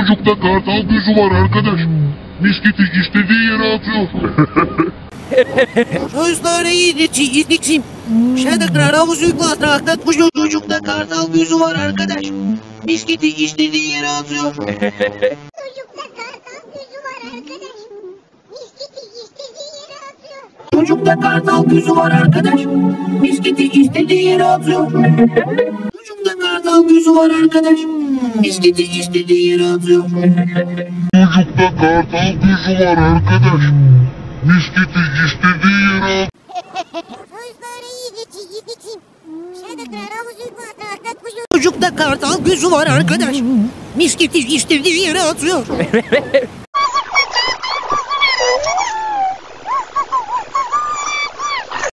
Çocukta kartal gözü var arkadaş. Misketi istediği yere atıyor. Gözleri yiyeceksin. Şeyde kıravuz yükle atlat bu çocukta kartal gözü var arkadaş. Misketi istediği yere atıyor. Çocukta kartal gözü var arkadaş. Misketi istediği yere atıyor. Çocukta kartal gözü var arkadaş. Misketi istediği yere atıyor. Çocukta kartal gözü var arkadaş. Misketi istediği yere atıyor. Çocukta kartal gözü var arkadaş. Misketi istediği yere atıyor.